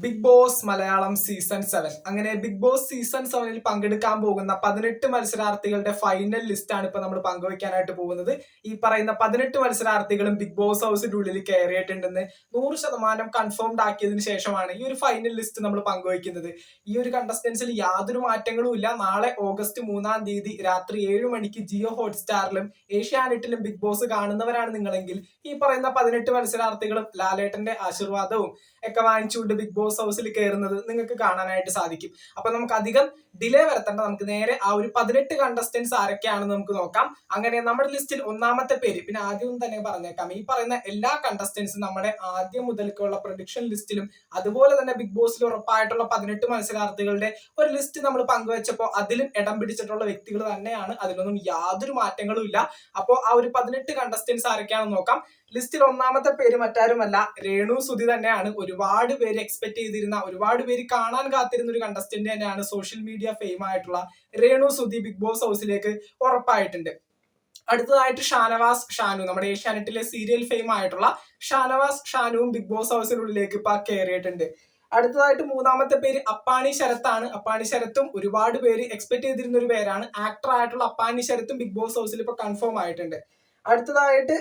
Big boss Malayalam season 7 അങ്ങനെ big boss season 7 പങ്കെടുക്കാൻ പോകുന്ന 18 മത്സരാർത്ഥികളുടെ ഫൈനൽ ലിസ്റ്റ് ആണ് ഇപ്പൊ നമ്മൾ പങ്കുവയ്ക്കാനായിട്ട് പോകുന്നത്. ഈ പറയുന്ന 18 മത്സരാർത്ഥികളും ബിഗ് ബോസ് ഹൗസിന്റെ ഉള്ളിൽ കയറിയിട്ടുണ്ടെന്ന് 100% കൺഫേംഡ് ആക്കിയതിനു ശേഷമാണ് ഈ ഒരു ഫൈനൽ ലിസ്റ്റ് നമ്മൾ പങ്കുവയ്ക്കുന്നത്. ഈ ഒരു കണ്ടസ്റ്റൻസിൽ യാതൊരു മാറ്റങ്ങളും ഇല്ല. നാളെ ഓഗസ്റ്റ് 3-ാം തീയതി രാത്രി 7 മണിക്ക് ജിയോ ഹോട്ട്സ്റ്റാറിലും ഏഷ്യാനെറ്റിലും ബിഗ് ബോസ് കാണുന്നവരാണ് നിങ്ങളെങ്കിൽ ഈ പറയുന്ന 18 മത്സരാർത്ഥികളും ലാലേട്ടന്റെ ആശീർവാദവും ഒക്കെ വാങ്ങിച്ചുകൊണ്ട് ബിഗ് ബോസ് ഹൗസിൽ കയറുന്നത് നിങ്ങൾക്ക് കാണാനായിട്ട് സാധിക്കും. അപ്പൊ നമുക്ക് അധികം ഡിലേ വരുത്തേണ്ട, നമുക്ക് നേരെ ആ ഒരു 18 കണ്ടസ്റ്റൻസ് ആരൊക്കെയാണെന്ന് നമുക്ക് നോക്കാം. അങ്ങനെ നമ്മുടെ ലിസ്റ്റിൽ ഒന്നാമത്തെ പേര്, പിന്നെ ആദ്യം തന്നെ പറഞ്ഞേക്കാം, ഈ പറയുന്ന എല്ലാ കണ്ടസ്റ്റൻസും നമ്മുടെ ആദ്യം മുതൽക്കുള്ള പ്രൊഡിക്ഷൻ ലിസ്റ്റിലും അതുപോലെ തന്നെ ബിഗ് ബോസിൽ ഉറപ്പായിട്ടുള്ള 18 മത്സരാർത്ഥികളുടെ ഒരു ലിസ്റ്റ് നമ്മൾ പങ്കുവെച്ചപ്പോൾ അതിലും ഇടം പിടിച്ചിട്ടുള്ള വ്യക്തികൾ തന്നെയാണ്. അതിലൊന്നും യാതൊരു മാറ്റങ്ങളും ഇല്ല. അപ്പോൾ ആ ഒരു 18 കണ്ടസ്റ്റൻസ് ആരൊക്കെയാണെന്ന് നോക്കാം. ലിസ്റ്റിൽ ഒന്നാമത്തെ പേര് മറ്റാരുമല്ല, രേണു സുധി തന്നെയാണ്. ഒരുപാട് പേര് എക്സ്പെക്ട് ചെയ്തിരുന്ന, ഒരുപാട് പേര് കാണാൻ കാത്തിരുന്ന ഒരു കണ്ടസ്റ്റന്റ് തന്നെയാണ്. സോഷ്യൽ മീഡിയ ഫെയിം ആയിട്ടുള്ള രേണു സുധി ബിഗ് ബോസ് ഹൗസിലേക്ക് ഉറപ്പായിട്ടുണ്ട്. അടുത്തതായിട്ട് ഷാനവാസ് ഷാനു, നമ്മുടെ ഏഷ്യാനെറ്റിലെ സീരിയൽ ഫെയിം ആയിട്ടുള്ള ഷാനവാസ് ഷാനുവും ബിഗ് ബോസ് ഹൗസിനുള്ളിലേക്ക് ഇപ്പൊ കയറിയിട്ടുണ്ട്. അടുത്തതായിട്ട് മൂന്നാമത്തെ പേര് അപ്പാനി ശരത്താണ്. അപ്പാനി ശരത്തും ഒരുപാട് പേര് എക്സ്പെക്ട് ചെയ്തിരുന്ന ഒരു പേരാണ്. ആക്ടർ ആയിട്ടുള്ള അപ്പാനി ശരത്തും ബിഗ് ബോസ് ഹൗസിൽ ഇപ്പൊ കൺഫേം ആയിട്ടുണ്ട്. അടുത്തതായിട്ട്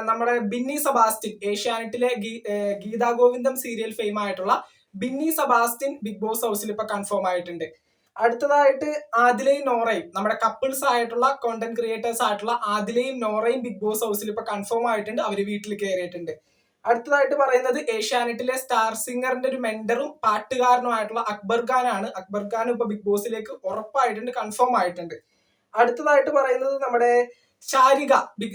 നമ്മുടെ ബിന്നി സെബാസ്റ്റ്യൻ, ഏഷ്യാനെറ്റിലെ ഗീതാ ഗോവിന്ദം സീരിയൽ ഫെയിം ആയിട്ടുള്ള ബിന്നി സെബാസ്റ്റ്യൻ ബിഗ് ബോസ് ഹൗസിൽ ഇപ്പൊ കൺഫേം ആയിട്ടുണ്ട്. അടുത്തതായിട്ട് ആദിലയും നോറയും, നമ്മുടെ കപ്പിൾസ് ആയിട്ടുള്ള കോണ്ടന്റ് ക്രിയേറ്റേഴ്സ് ആയിട്ടുള്ള ആദിലയും നോറയും ബിഗ് ബോസ് ഹൗസിൽ ഇപ്പൊ കൺഫേം ആയിട്ടുണ്ട്. അവര് വീട്ടിൽ കയറിയിട്ടുണ്ട്. അടുത്തതായിട്ട് പറയുന്നത് ഏഷ്യാനെറ്റിലെ സ്റ്റാർ സിംഗറിന്റെ ഒരു മെന്ററും പാട്ടുകാരനുമായിട്ടുള്ള അക്ബർ ഖാൻ ആണ്. അക്ബർ ഖാൻ ഇപ്പൊ ബിഗ് ബോസിലേക്ക് ഉറപ്പായിട്ടുണ്ട്, കൺഫേം ആയിട്ടുണ്ട്. അടുത്തതായിട്ട് പറയുന്നത് നമ്മുടെ ശാരിക,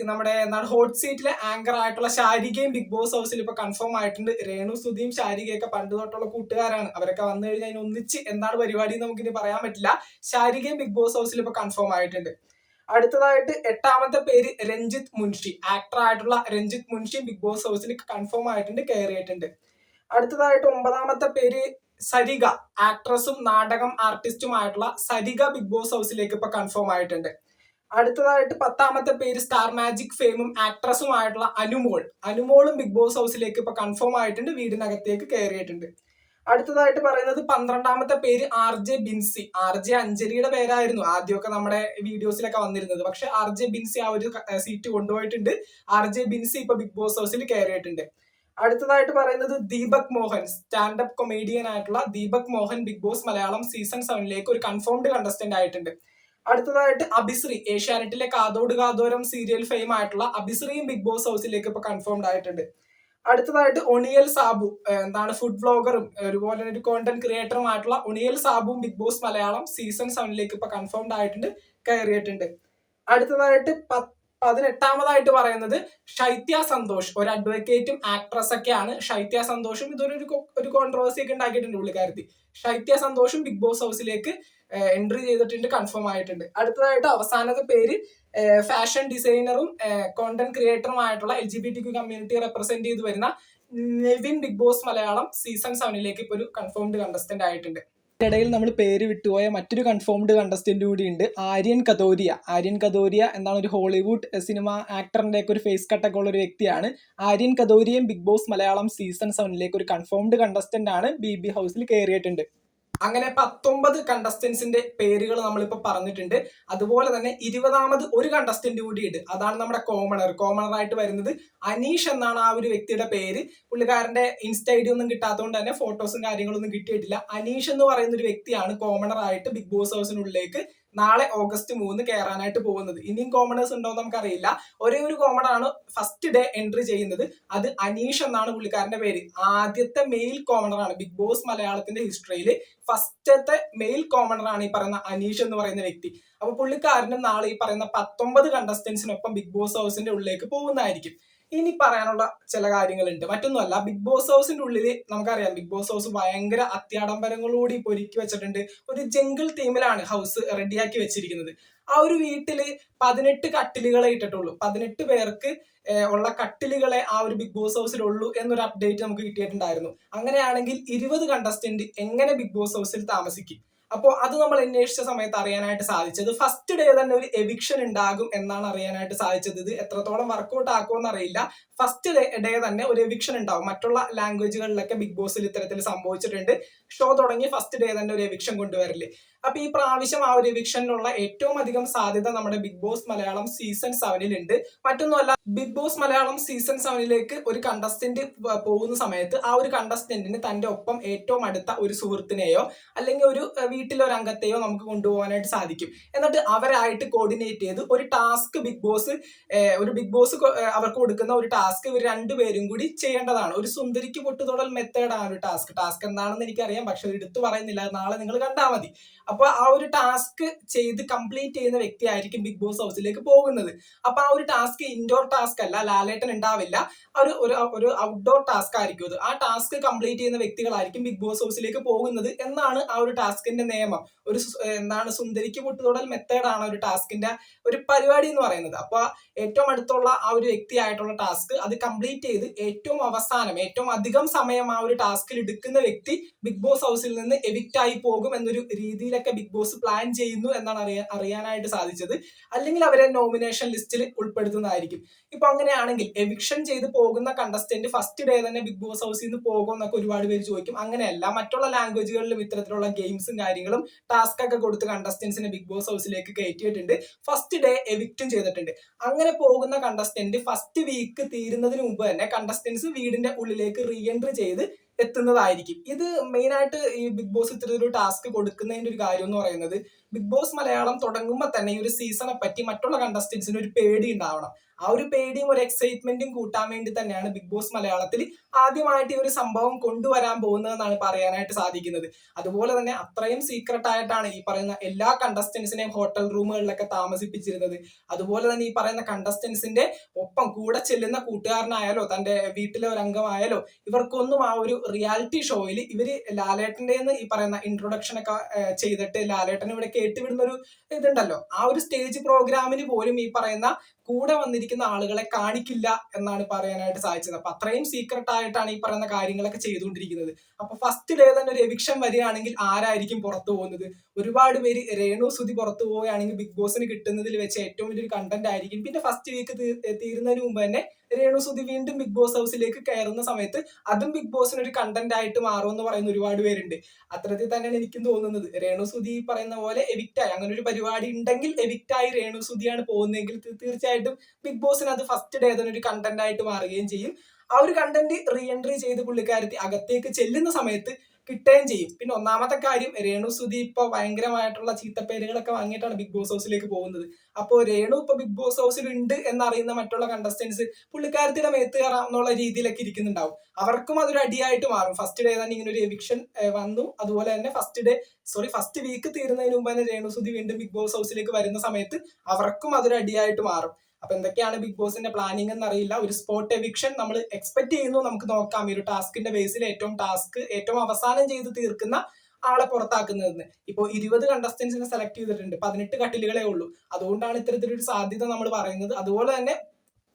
നമ്മുടെ എന്താണ് ഹോട്ട് സീറ്റിലെ ആങ്കർ ആയിട്ടുള്ള ശാരികയും ബിഗ് ബോസ് ഹൗസിൽ ഇപ്പൊ കൺഫേം ആയിട്ടുണ്ട്. രേണു സുധിയും ശാരികയൊക്കെ പണ്ട് തൊട്ടുള്ള കൂട്ടുകാരാണ്. അവരൊക്കെ വന്നു കഴിഞ്ഞാൽ അതിന് ഒന്നിച്ച് എന്താണ് പരിപാടി എന്ന് നമുക്കിനി പറയാൻ പറ്റില്ല. ശാരികയും ബിഗ് ബോസ് ഹൗസിൽ ഇപ്പൊ കൺഫേം ആയിട്ടുണ്ട്. അടുത്തതായിട്ട് എട്ടാമത്തെ പേര് രഞ്ജിത്ത് മുൻഷി, ആക്ടർ ആയിട്ടുള്ള രഞ്ജിത്ത് മുൻഷി ബിഗ് ബോസ് ഹൗസിൽ കൺഫേം ആയിട്ടുണ്ട്, കയറിയിട്ടുണ്ട്. അടുത്തതായിട്ട് ഒമ്പതാമത്തെ പേര് സരിക, ആക്ട്രസും നാടകം ആർട്ടിസ്റ്റുമായിട്ടുള്ള സരിക ബിഗ് ബോസ് ഹൗസിലേക്ക് ഇപ്പൊ കൺഫേം ആയിട്ടുണ്ട്. അടുത്തതായിട്ട് പത്താമത്തെ പേര് സ്റ്റാർ മാജിക് ഫെയിമും ആക്ട്രസുമായിട്ടുള്ള അനുമോളും ബിഗ് ബോസ് ഹൗസിലേക്ക് ഇപ്പൊ കൺഫേം ആയിട്ടുണ്ട്, വീടിനകത്തേക്ക് കയറിയിട്ടുണ്ട്. അടുത്തതായിട്ട് പറയുന്നത് 12ാമത്തെ പേര് RJ ബിൻസി. RJ അഞ്ജലിയുടെ പേരായിരുന്നു ആദ്യമൊക്കെ നമ്മുടെ വീഡിയോസിലൊക്കെ വന്നിരുന്നത്. പക്ഷെ RJ ബിൻസി ആ ഒരു സീറ്റ് കൊണ്ടുപോയിട്ടുണ്ട്. RJ ബിൻസി ഇപ്പൊ ബിഗ് ബോസ് ഹൗസിൽ കയറിയിട്ടുണ്ട്. അടുത്തതായിട്ട് പറയുന്നത് ദീപക് മോഹൻ, സ്റ്റാൻഡപ്പ് കൊമേഡിയൻ ആയിട്ടുള്ള Deepak Mohan Bigg boss Malayalam season 7 ഒരു കൺഫേംഡ് കണ്ടസ്റ്റന്റ് ആയിട്ടുണ്ട്. അടുത്തതായിട്ട് അഭിശ്രീ, ഏഷ്യാനെറ്റിലെ കാതോട് കാതോരം സീരിയൽ ഫെയിം ആയിട്ടുള്ള അഭിശ്രീയും ബിഗ് ബോസ് ഹൗസിലേക്ക് ഇപ്പൊ കൺഫേംഡ് ആയിട്ടുണ്ട്. അടുത്തതായിട്ട് ഒണിയൽ സാബു, എന്താണ് ഫുഡ് വ്ലോഗറും അതുപോലെ ഒരു കോണ്ടന്റ് ക്രിയേറ്ററും ആയിട്ടുള്ള ഒണിയൽ സാബുവും ബിഗ് ബോസ് മലയാളം സീസൺ 7 ഇപ്പൊ കൺഫേംഡ് ആയിട്ടുണ്ട്, കയറിയിട്ടുണ്ട്. അടുത്തതായിട്ട് 18ാമതായിട്ട് പറയുന്നത് ശൈത്യ സന്തോഷ്, ഒരു അഡ്വക്കേറ്റും ആക്ട്രസ് ഒക്കെയാണ്. ശൈത്യ സന്തോഷും ഒരു കോൺട്രവേഴ്സി ഒക്കെ ഉണ്ടാക്കിയിട്ടുണ്ട് പുള്ളിക്കാരത്തി. ശൈത്യ സന്തോഷും ബിഗ് ബോസ് ഹൗസിലേക്ക് എൻട്രി ചെയ്തിട്ടുണ്ട്, കൺഫേം ആയിട്ടുണ്ട്. അടുത്തതായിട്ട് അവസാനത്തെ പേര് ഫാഷൻ ഡിസൈനറും കോണ്ടന്റ് ക്രിയേറ്ററും ആയിട്ടുള്ള LGBTQ കമ്മ്യൂണിറ്റി റെപ്രസെന്റ് ചെയ്ത് വരുന്ന Nevin Bigg boss Malayalam season 7 ഇപ്പൊ ഒരു കൺഫേംഡ് കണ്ടസ്റ്റന്റ് ആയിട്ടുണ്ട്. ഇടയിൽ നമ്മൾ പേര് വിട്ടുപോയ മറ്റൊരു കൺഫേംഡ് കണ്ടസ്റ്റന്റ് കൂടി ഉണ്ട്, ആര്യൻ കതോരിയ എന്താണ് ഒരു ഹോളിവുഡ് സിനിമ ആക്ടറിന്റെ ഒക്കെ ഒരു ഫേസ് കട്ടൊക്കെ ഉള്ള ഒരു വ്യക്തിയാണ്. ആര്യൻ കതോരിയും ബിഗ് ബോസ് മലയാളം സീസൺ 7 ഒരു കൺഫേംഡ് കണ്ടസ്റ്റന്റ് ആണ്, BB ഹൗസിൽ കയറിയിട്ടുണ്ട്. അങ്ങനെ 19 കണ്ടസ്റ്റൻസിന്റെ പേരുകൾ നമ്മളിപ്പോ പറഞ്ഞിട്ടുണ്ട്. അതുപോലെ തന്നെ 20ാമത് ഒരു കണ്ടസ്റ്റന്റ് കൂടിയുണ്ട്. അതാണ് നമ്മുടെ കോമണർ ആയിട്ട് വരുന്നത് അനീഷ് എന്നാണ് ആ ഒരു വ്യക്തിയുടെ പേര്. പുള്ളിക്കാരന്റെ ഇൻസ്റ്റ ID ഒന്നും കിട്ടാത്തതുകൊണ്ട് തന്നെ ഫോട്ടോസും കാര്യങ്ങളൊന്നും കിട്ടിയിട്ടില്ല. അനീഷ് എന്ന് പറയുന്ന ഒരു വ്യക്തിയാണ് കോമണർ ആയിട്ട് ബിഗ് ബോസ് ഹൗസിനുള്ളിലേക്ക് നാളെ ഓഗസ്റ്റ് 3 കയറാനായിട്ട് പോകുന്നത്. ഇനിയും കോമണേഴ്സ് ഉണ്ടോ എന്ന് നമുക്കറിയില്ല. ഒരേ ഒരു കോമണറാണ് ഫസ്റ്റ് ഡേ എൻട്രി ചെയ്യുന്നത്, അത് അനീഷ് എന്നാണ് പുള്ളിക്കാരന്റെ പേര്. ആദ്യത്തെ മെയിൽ കോമണറാണ് ബിഗ് ബോസ് മലയാളത്തിന്റെ ഹിസ്റ്ററിയിൽ. ഫസ്റ്റത്തെ മെയിൽ കോമണറാണ് ഈ പറയുന്ന അനീഷ് എന്ന് പറയുന്ന വ്യക്തി. അപ്പൊ പുള്ളിക്കാരനും നാളെ ഈ പറയുന്ന 19 കണ്ടസ്റ്റൻസിനൊപ്പം ബിഗ് ബോസ് ഹൗസിന്റെ ഉള്ളിലേക്ക് പോകുന്നതായിരിക്കും. ഇനി പറയാനുള്ള ചില കാര്യങ്ങളുണ്ട്, മറ്റൊന്നുമല്ല. ബിഗ് ബോസ് ഹൗസിന്റെ ഉള്ളിൽ നമുക്കറിയാം ബിഗ് ബോസ് ഹൗസ് ഭയങ്കര അത്യാഡംബരങ്ങളോടി ഒരുക്കി വെച്ചിട്ടുണ്ട്. ഒരു ജംഗിൾ തീമിലാണ് ഹൗസ് റെഡിയാക്കി വെച്ചിരിക്കുന്നത്. ആ ഒരു വീട്ടില് 18 കട്ടിലുകളെ ഇട്ടിട്ടുള്ളൂ. 18 പേർക്ക് ഉള്ള കട്ടിലുകളെ ആ ഒരു ബിഗ് ബോസ് ഹൗസിലുള്ളൂ എന്നൊരു അപ്ഡേറ്റ് നമുക്ക് കിട്ടിയിട്ടുണ്ടായിരുന്നു. അങ്ങനെയാണെങ്കിൽ 20 കണ്ടസ്റ്റന്റ് എങ്ങനെ ബിഗ് ബോസ് ഹൗസിൽ താമസിക്കും? അപ്പോൾ അത് നമ്മൾ അന്വേഷിച്ച സമയത്ത് അറിയാനായിട്ട് സാധിച്ചത് ഫസ്റ്റ് ഡേ തന്നെ ഒരു എവിക്ഷൻ ഉണ്ടാകും എന്നാണ് അറിയാനായിട്ട് സാധിച്ചത്. ഇത് എത്രത്തോളം വർക്കൗട്ട് ആക്കുമെന്ന് അറിയില്ല. ഫസ്റ്റ് ഡേ തന്നെ ഒരു എവിക്ഷൻ ഉണ്ടാവും. മറ്റുള്ള ലാംഗ്വേജുകളിലൊക്കെ ബിഗ് ബോസിൽ ഇത്തരത്തിൽ സംഭവിച്ചിട്ടുണ്ട്. ഷോ തുടങ്ങി ഫസ്റ്റ് ഡേ തന്നെ ഒരു എവിക്ഷൻ കൊണ്ടുവരില്ലേ. അപ്പൊ ഈ പ്രാവശ്യം ആ ഒരു എവിക്ഷനിലുള്ള ഏറ്റവും അധികം സാധ്യത നമ്മുടെ ബിഗ് ബോസ് മലയാളം സീസൺ 7 ഉണ്ട്. മറ്റൊന്നുമല്ല, ബിഗ് ബോസ് മലയാളം സീസൺ 7 ഒരു കണ്ടസ്റ്റന്റ് പോകുന്ന സമയത്ത് ആ ഒരു കണ്ടസ്റ്റന്റിന് തന്റെ ഒപ്പം ഏറ്റവും അടുത്ത ഒരു സുഹൃത്തിനെയോ അല്ലെങ്കിൽ ഒരു വീട്ടിലെ ഒരു അംഗത്തെയോ നമുക്ക് കൊണ്ടുപോകാനായിട്ട് സാധിക്കും. എന്നിട്ട് അവരായിട്ട് കോർഡിനേറ്റ് ചെയ്ത് ഒരു ടാസ്ക് ബിഗ് ബോസ് അവർക്ക് കൊടുക്കുന്ന ഒരു ടാസ്ക് ഇവർ രണ്ടുപേരും കൂടി ചെയ്യേണ്ടതാണ്. ഒരു സുന്ദരിക്ക് പൊട്ടുതൊടൽ മെത്തേഡാണ് ഒരു ടാസ്ക് എന്താണെന്ന് എനിക്കറിയാം, പക്ഷെ എടുത്തു പറയുന്നില്ല, നാളെ നിങ്ങൾ കണ്ടാൽ മതി. അപ്പൊ ആ ഒരു ടാസ്ക് ചെയ്ത് കംപ്ലീറ്റ് ചെയ്യുന്ന വ്യക്തിയായിരിക്കും ബിഗ് ബോസ് ഹൗസിലേക്ക് പോകുന്നത്. അപ്പൊ ആ ഒരു ടാസ്ക് ഇൻഡോർ ടാസ്ക് അല്ല, ലാലേട്ടൻ ഉണ്ടാവില്ല, ഒരു ഔട്ട്ഡോർ ടാസ്ക് ആയിരിക്കും അത്. ആ ടാസ്ക് കംപ്ലീറ്റ് ചെയ്യുന്ന വ്യക്തികളായിരിക്കും ബിഗ് ബോസ് ഹൗസിലേക്ക് പോകുന്നത് എന്നാണ് ആ ഒരു ടാസ്കിന്റെ നിയമം. സുന്ദരിക്ക് പൊട്ടുതൊടൽ മെത്തേഡാണ് ഒരു ടാസ്കിന്റെ ഒരു പരിപാടി എന്ന് പറയുന്നത്. അപ്പൊ ഏറ്റവും അടുത്തുള്ള ആ ഒരു വ്യക്തിയായിട്ടുള്ള ടാസ്ക് അത് കംപ്ലീറ്റ് ചെയ്ത് ഏറ്റവും അവസാനം ഏറ്റവും അധികം സമയം ആ ഒരു ടാസ്കിൽ എടുക്കുന്ന വ്യക്തി ബിഗ് ബോസ് ഹൗസിൽ നിന്ന് എവിക്റ്റ് ആയി പോകും എന്നൊരു രീതിയിലൊക്കെ ബിഗ് ബോസ് പ്ലാൻ ചെയ്യുന്നു എന്നാണ് അറിയാനായിട്ട് സാധിച്ചത്. അല്ലെങ്കിൽ അവരെ നോമിനേഷൻ ലിസ്റ്റിൽ ഉൾപ്പെടുത്തുന്നതായിരിക്കും. ഇപ്പൊ അങ്ങനെയാണെങ്കിൽ എവിക്ഷൻ ചെയ്ത് പോകുന്ന കണ്ടസ്റ്റന്റ് ഫസ്റ്റ് ഡേ തന്നെ ബിഗ് ബോസ് ഹൗസിൽ നിന്ന് പോകും എന്നൊക്കെ ഒരുപാട് പേര് ചോദിക്കും. അങ്ങനെയല്ല, മറ്റുള്ള ലാംഗ്വേജുകളിലും ഇത്തരത്തിലുള്ള ഗെയിംസും കാര്യങ്ങളും ടാസ്ക് ഒക്കെ കൊടുത്ത് കണ്ടസ്റ്റന്റ്സിനെ ബിഗ് ബോസ് ഹൗസിലേക്ക് കയറ്റിയിട്ടുണ്ട്. ഫസ്റ്റ് ഡേ എവിക്റ്റും ചെയ്തിട്ടുണ്ട്. അങ്ങനെ പോകുന്ന കണ്ടസ്റ്റന്റ് ഫസ്റ്റ് വീക്ക് തീരുന്നതിന് മുമ്പ് തന്നെ കണ്ടസ്റ്റന്റ്സ് വീടിന്റെ ഉള്ളിലേക്ക് റീ എൻട്രി ചെയ്ത് എത്തുന്നതായിരിക്കും. ഇത് മെയിൻ ആയിട്ട് ഈ ബിഗ് ബോസ് ഇത്തരത്തിലൊരു ടാസ്ക് കൊടുക്കുന്നതിന്റെ ഒരു കാര്യം എന്ന് പറയുന്നത്, ബിഗ് ബോസ് മലയാളം തുടങ്ങുമ്പോൾ തന്നെ ഈ ഒരു സീസണെ പറ്റി മറ്റുള്ള കണ്ടസ്റ്റന്റ്സിന് ഒരു പേടി ഉണ്ടാവണം. ആ ഒരു പേടിയും ഒരു എക്സൈറ്റ്മെന്റും കൂട്ടാൻ വേണ്ടി തന്നെയാണ് ബിഗ് ബോസ് മലയാളത്തിൽ ആദ്യമായിട്ട് ഈ ഒരു സംഭവം കൊണ്ടുവരാൻ പോകുന്നതെന്നാണ് പറയാനായിട്ട് സാധിക്കുന്നത്. അതുപോലെ തന്നെ അത്രയും സീക്രട്ട് ആയിട്ടാണ് ഈ പറയുന്ന എല്ലാ കണ്ടസ്റ്റന്റ്സിനെയും ഹോട്ടൽ റൂമുകളിലൊക്കെ താമസിപ്പിച്ചിരുന്നത്. അതുപോലെ തന്നെ ഈ പറയുന്ന കണ്ടസ്റ്റന്റ്സിന്റെ ഒപ്പം കൂടെ ചെല്ലുന്ന കൂട്ടുകാരനായാലോ തന്റെ വീട്ടിലെ ഒരു അംഗമായാലോ ഇവർക്കൊന്നും ആ ഒരു റിയാലിറ്റി ഷോയിൽ ഇവര് ലാലേട്ടന്റെ ഈ പറയുന്ന ഇൻട്രൊഡക്ഷൻ ഒക്കെ ചെയ്തിട്ട് ലാലേട്ടൻ ഇവിടെ കേട്ടുവിടുന്ന ഒരു ഇതുണ്ടല്ലോ, ആ ഒരു സ്റ്റേജ് പ്രോഗ്രാമിന് പോലും ഈ പറയുന്ന കൂടെ വന്നിരിക്കുന്ന ആളുകളെ കാണിക്കില്ല എന്നാണ് പറയാനായിട്ട് സാധിച്ചത്. അപ്പൊ അത്രയും സീക്രട്ട് ആയിട്ടാണ് ഈ പറയുന്ന കാര്യങ്ങളൊക്കെ ചെയ്തുകൊണ്ടിരിക്കുന്നത്. അപ്പൊ ഫസ്റ്റ് ഡേ തന്നെ ഒരു എവിക്ഷൻ വരികയാണെങ്കിൽ ആരായിരിക്കും പുറത്തു പോകുന്നത്? ഒരുപാട് പേര് രേണു സുധി പുറത്തു പോവുകയാണെങ്കിൽ ബിഗ് ബോസിന് കിട്ടുന്നതിൽ വെച്ച് ഏറ്റവും വലിയൊരു കണ്ടന്റ് ആയിരിക്കും. പിന്നെ ഫസ്റ്റ് വീക്ക് തീരുന്നതിന് മുമ്പ് തന്നെ രേണു സുധി വീണ്ടും ബിഗ് ബോസ് ഹൗസിലേക്ക് കയറുന്ന സമയത്ത് അതും ബിഗ് ബോസിന് ഒരു കണ്ടന്റ് ആയിട്ട് മാറും എന്ന് പറയുന്ന ഒരുപാട് പേരുണ്ട്. അത്തരത്തിൽ തന്നെയാണ് എനിക്കും തോന്നുന്നത്. രേണു സുധി പറയുന്ന പോലെ എവിക്റ്റായി അങ്ങനെ ഒരു പരിപാടി ഉണ്ടെങ്കിൽ എവിക്റ്റായി രേണു സുധിയാണ് പോകുന്നതെങ്കിൽ തീർച്ചയായിട്ടും ബിഗ് ബോസിന് അത് ഫസ്റ്റ് ഡേ തന്നെ ഒരു കണ്ടന്റ് ആയിട്ട് മാറുകയും ചെയ്യും. ആ ഒരു കണ്ടന്റ് റീ എൻട്രി ചെയ്ത് പുള്ളിക്കാരത്തി അകത്തേക്ക് ചെല്ലുന്ന സമയത്ത് കിട്ടുകയും ചെയ്യും. പിന്നെ ഒന്നാമത്തെ കാര്യം, രേണു സുധി ഇപ്പൊ ഭയങ്കരമായിട്ടുള്ള ചീത്തപ്പേരുകളൊക്കെ വാങ്ങിയിട്ടാണ് ബിഗ് ബോസ് ഹൗസിലേക്ക് പോകുന്നത്. അപ്പോൾ രേണു ഇപ്പൊ ബിഗ് ബോസ് ഹൗസിൽ ഉണ്ട് എന്നറിയുന്ന മറ്റുള്ള കണ്ടസ്റ്റന്റ്സ് പുള്ളിക്കാരത്തിയുടെ മേത്ത് കയറാം എന്നുള്ള രീതിയിലൊക്കെ ഇരിക്കുന്നുണ്ടാവും. അവർക്കും അതൊരു അടിയായിട്ട് മാറും. ഫസ്റ്റ് ഡേ തന്നെ ഇങ്ങനെ ഒരു എവിക്ഷൻ വന്നു. അതുപോലെ തന്നെ ഫസ്റ്റ് വീക്ക് തീരുന്നതിന് മുമ്പ് തന്നെ രേണു സുധി വീണ്ടും ബിഗ് ബോസ് ഹൗസിലേക്ക് വരുന്ന സമയത്ത് അവർക്കും അതൊരു അടിയായിട്ട് മാറും. അപ്പൊ എന്തൊക്കെയാണ് ബിഗ് ബോസിന്റെ പ്ലാനിങ് എന്നറിയില്ല. ഒരു സ്പോട്ട് എവിക്ഷൻ നമ്മൾ എക്സ്പെക്ട് ചെയ്യുന്നു. നമുക്ക് നോക്കാം ഈ ഒരു ടാസ്കിന്റെ ബേസിൽ ഏറ്റവും അവസാനം ചെയ്ത് തീർക്കുന്ന ആളെ പുറത്താക്കുന്നതെന്ന്. ഇപ്പോൾ 20 കണ്ടസ്റ്റന്റ്സിനെ സെലക്ട് ചെയ്തിട്ടുണ്ട്, 18 കട്ടിലുകളേ ഉള്ളൂ. അതുകൊണ്ടാണ് ഇത്തരത്തിലൊരു സാധ്യത നമ്മൾ പറയുന്നത്. അതുപോലെ തന്നെ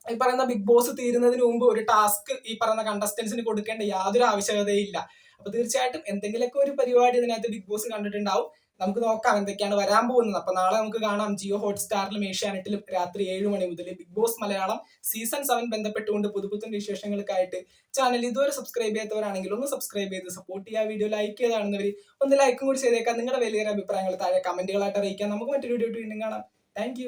ഈ പറയുന്ന ബിഗ് ബോസ് തീരുന്നതിന് മുമ്പ് ഒരു ടാസ്ക് ഈ പറയുന്ന കണ്ടസ്റ്റന്റ്സിന് കൊടുക്കേണ്ട യാതൊരു ആവശ്യകതയും ഇല്ല. അപ്പൊ തീർച്ചയായിട്ടും എന്തെങ്കിലുമൊക്കെ ഒരു പരിപാടി ഇതിനകത്ത് ബിഗ് ബോസ് കണ്ടിട്ടുണ്ടാവും. നമുക്ക് നോക്കാം എന്തൊക്കെയാണ് വരാൻ പോകുന്നത്. അപ്പൊ നാളെ നമുക്ക് കാണാം ജിയോ ഹോട്ട്സ്റ്റാറിലും ഏഷ്യാനെറ്റിലും രാത്രി 7 മണി മുതൽ ബിഗ് ബോസ് മലയാളം സീസൺ 7 ബന്ധപ്പെട്ടുകൊണ്ട് പുതുപുത്തൻ വിശേഷങ്ങൾക്കായിട്ട് ചാനൽ ഇതുവരെ സബ്സ്ക്രൈബ് ചെയ്യാത്തവരാണെങ്കിൽ ഒന്ന് സബ്സ്ക്രൈബ് ചെയ്ത് സപ്പോർട്ട് ചെയ്യുക. വീഡിയോ ലൈക്ക് ചെയ്താണെന്നവർ ഒന്ന് ലൈക്കും കൂടി ചെയ്തേക്കാം. നിങ്ങളുടെ വലിയൊരു അഭിപ്രായങ്ങൾ താഴെ കമന്റുകളായിട്ട് അറിയിക്കാം. നമുക്ക് മറ്റൊരു വീഡിയോ വീണ്ടും കാണാം. താങ്ക്